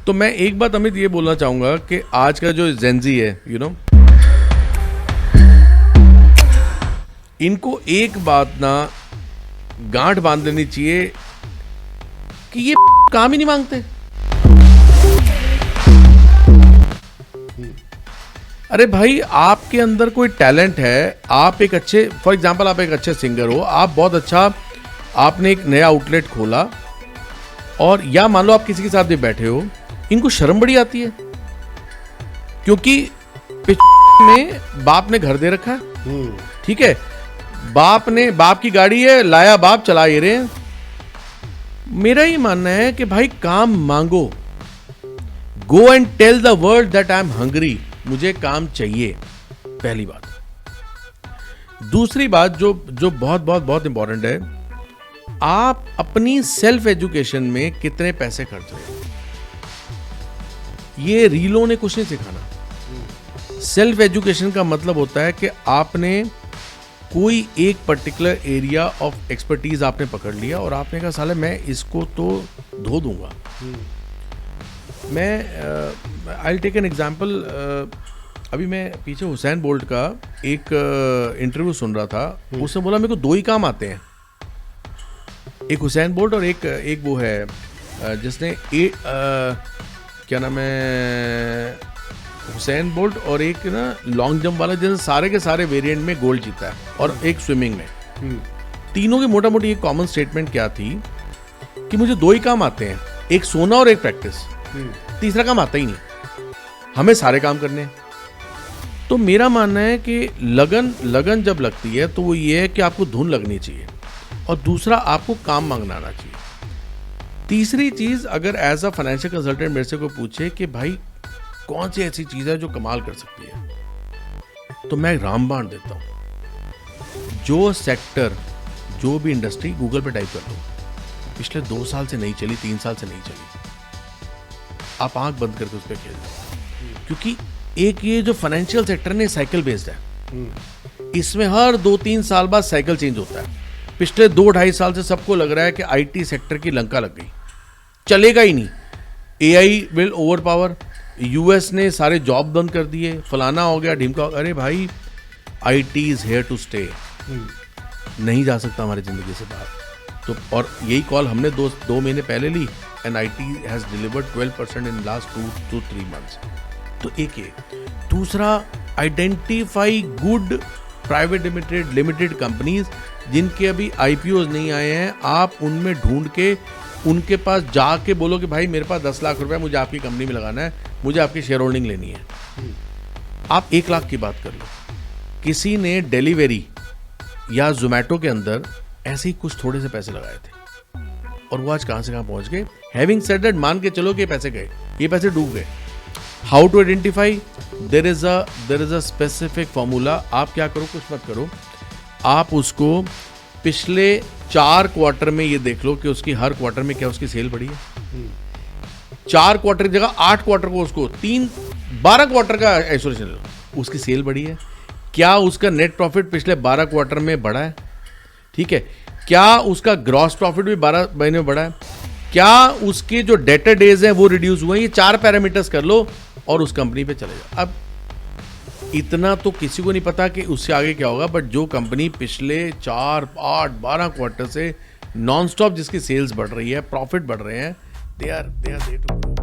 तो मैं एक बात अमित ये बोलना चाहूंगा कि आज का जो जेंजी है इनको एक बात ना गांठ बांध लेनी चाहिए कि ये काम ही नहीं मांगते। अरे भाई, आपके अंदर कोई टैलेंट है, आप एक अच्छे, फॉर एग्जांपल आप एक अच्छे सिंगर हो, आप बहुत अच्छा, आपने एक नया आउटलेट खोला, और या मान लो आप किसी के साथ भी बैठे हो, इनको शर्म बड़ी आती है क्योंकि में बाप ने घर दे रखा है, ठीक है, बाप की गाड़ी है, लाया बाप, चला ये रहे हैं। मेरा ही मानना है कि भाई काम मांगो, go and tell the world that I am hungry, मुझे काम चाहिए, पहली बात। दूसरी बात जो बहुत बहुत बहुत इंपॉर्टेंट है, आप अपनी सेल्फ एजुकेशन में कितने पैसे खर्च रहे हैं, ये रीलों ने कुछ नहीं सिखाना। सेल्फ एजुकेशन का मतलब होता है कि आपने कोई एक पर्टिकुलर एरिया ऑफ एक्सपर्टीज आपने पकड़ लिया और आपने कहा साले मैं इसको तो धो दूंगा। मैं आई टेक एन एग्जाम्पल, अभी मैं पीछे हुसैन बोल्ट का एक इंटरव्यू सुन रहा था, उसने बोला मेरे को दो ही काम आते हैं, एक हुसैन बोल्ट और एक वो है जिसने क्या नाम है, हुसैन बोल्ट, और एक ना लॉन्ग जंप वाला जिसने सारे के सारे वेरिएंट में गोल्ड जीता है, और एक स्विमिंग में। तीनों की मोटा मोटी एक कॉमन स्टेटमेंट क्या थी कि मुझे दो ही काम आते हैं, एक सोना और एक प्रैक्टिस, तीसरा काम आता ही नहीं, हमें सारे काम करने हैं। तो मेरा मानना है कि लगन जब लगती है तो वो ये है कि आपको धुन लगनी चाहिए, और दूसरा आपको काम मांगना आना चाहिए। तीसरी चीज, अगर एज अ फाइनेंशियल कंसल्टेंट मेरे से कोई पूछे कि भाई कौन सी ऐसी चीज है जो कमाल कर सकती है, तो मैं रामबाण देता हूं। जो सेक्टर, जो भी इंडस्ट्री, गूगल पे टाइप कर लो, पिछले 2 साल से नहीं चली, 3 साल से नहीं चली, आप आंख बंद करके उस पर खेल लो, क्योंकि एक ये जो फाइनेंशियल सेक्टर ने साइकिल बेस्ड है, इसमें हर 2-3 साल बाद साइकिल चेंज होता है। पिछले 2-2.5 साल से सबको लग रहा है कि आईटी सेक्टर की लंका लग गई, चलेगा ही नहीं, AI will over power, US ने सारे जॉब बंद कर दिए, फलाना हो गया, ढिमका। अरे भाई, IT is here to stay, नहीं जा सकता हमारी जिंदगी से बाहर। तो और यही कॉल हमने 2 महीने पहले ली, and it has delivered 12% in last 2-3 months. तो एक ये। दूसरा, identify good private limited companies जिनके अभी आईपीओ नहीं आए हैं, आप उनमें ढूंढ के उनके पास जाके बोलो कि भाई मेरे पास 10 लाख रुपए मुझे आपकी कंपनी में लगाना है, मुझे आपकी शेयर होल्डिंग लेनी है। आप 1 लाख की बात कर लो, किसी ने डिलीवरी या जोमेटो के अंदर ऐसे ही कुछ थोड़े से पैसे लगाए थे, और वो आज कहां से कहां पहुंच गए। हैविंग सेड दैट, मान के चलो कि पैसे गए, ये पैसे डूब गए। How to identify, there is a specific formula. आप क्या करो, कुछ मत करो, आप उसको पिछले 4 क्वार्टर में ये देख लो कि उसकी हर क्वार्टर में क्या उसकी सेल बढ़ी है। 4 क्वार्टर की जगह 8 क्वार्टर को उसको 12 क्वार्टर का आइसोलेशन लो, उसकी सेल बढ़ी है क्या, उसका नेट प्रॉफिट पिछले 12 क्वार्टर में बढ़ा है, ठीक है, क्या उसका ग्रॉस प्रॉफिट भी 12 महीने में बढ़ा है, क्या उसके जो डेटर डेज हैं वो रिड्यूस हुए हैं। ये 4 पैरामीटर्स कर लो और उस कंपनी पे चले जाओ। अब इतना तो किसी को नहीं पता कि उससे आगे क्या होगा, बट जो कंपनी पिछले 4, 8, 12 क्वार्टर से नॉन स्टॉप जिसकी सेल्स बढ़ रही है, प्रॉफिट बढ़ रहे हैं, they are there to grow.